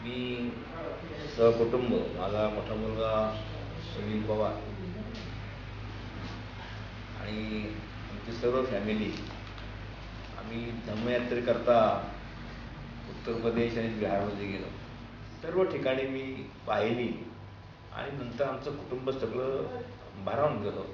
मी सहकुटुंब, माझा मोठा मुलगा सुनील पवार आणि आमची सर्व फॅमिली आम्ही धम्मयात्रेकरता उत्तर प्रदेश आणि बिहारमध्ये गेलो. सर्व ठिकाणी मी पाहिली आणि नंतर आमचं कुटुंब सगळं भारावून गेलो.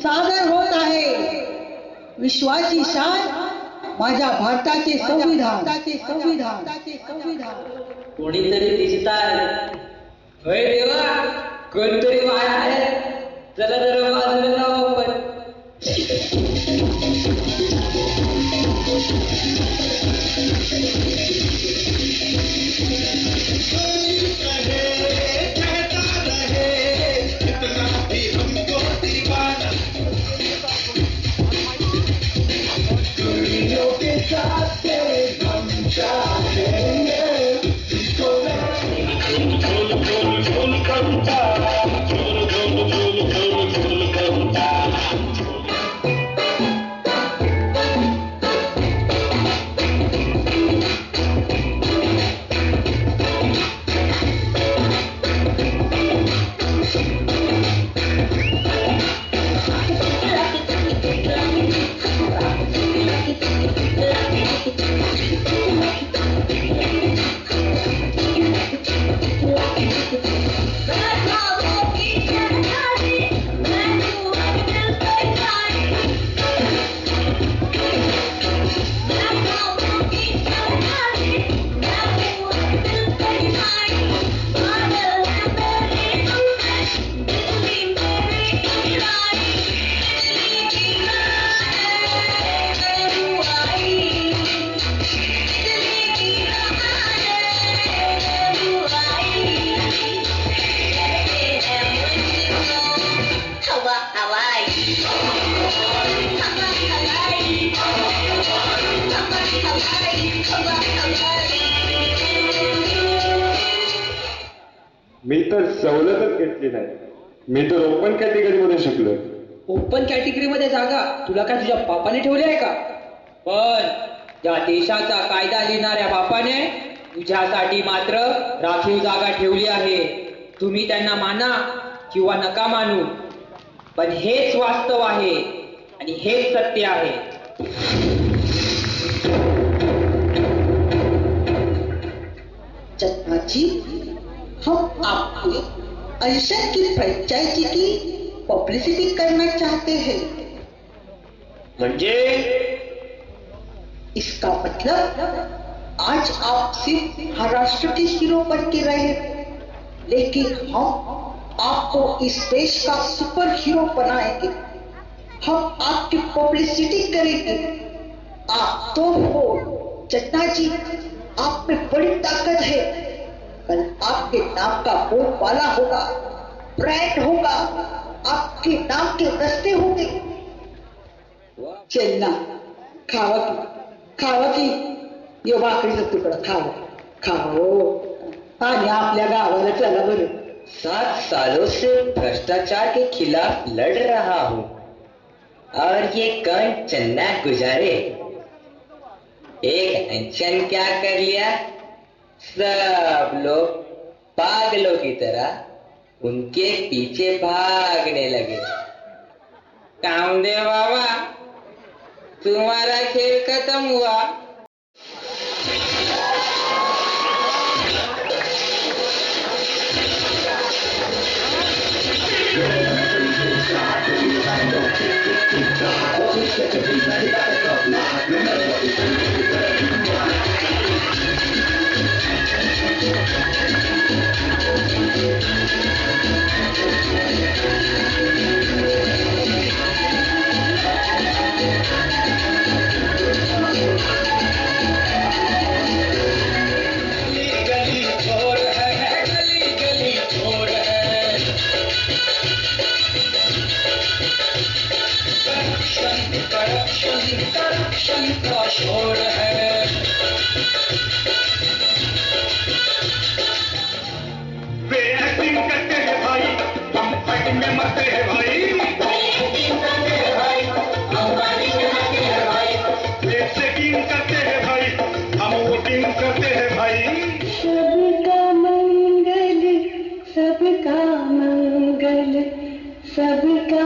सादर होत आहे विश्वाची शान माझ्या भारताचे संविधान. कोणीतरी दिसत आहे. होय देवा, कोणतरी वाया आहे. चला जरा बाजूला जाऊ आपण. मी तर सवलतच घेतली नाही. मी तर ओपन कॅटेगरी मध्ये शिकलो. ओपन कॅटेगरी मध्ये जागा तुला काय तुझ्या बापाने ठेवली आहे का? पण या देशाचा कायदा लिहिणाऱ्या बापाने तुझ्यासाठी मात्र राखीव जागा ठेवली आहे. तुम्ही त्यांना माना किंवा नका मानू, पण हेच वास्तव आहे आणि हेच सत्य आहे. चकमाची हम आपको अनशन की फ्रेंचाइजी की पब्लिसिटी करना चाहते हैं. म्हणजे इसका मतलब आज आप सिर्फ महाराष्ट्र के हीरो बन के रहे, लेकिन हम आपको इस देश का सुपर हीरो बनाएंगे. हम आपकी पब्लिसिटी करेंगे. आप तो हो चन्ना जी, आप में बड़ी ताकत है. कल आपके नाम का बोलबाला होगा, ब्रांड होगा, आपके नाम के रस्ते होंगे. चन्ना खावा की यो भाकरीचा तुकडा खाओ आणि आपल्या गावाला चला बरं. 7 सालों से भ्रष्टाचार के खिलाफ लड़ रहा हूँ और ये कौन चन्ना गुजारे एक अनशन क्या कर लिया. सब लोग पागलों की तरह उनके पीछे भागने लगे. कामदेव बाबा, तुम्हारा खेल खत्म हुआ. करप्शन का शोर है. वे एक्टिंग करते हैं भाई, हम फाइटिंग में मरते हैं भाई. वे चेकिंग करते हैं भाई, हम वोटिंग करते हैं भाई. सबका मंगल, सबका मंगल, सबका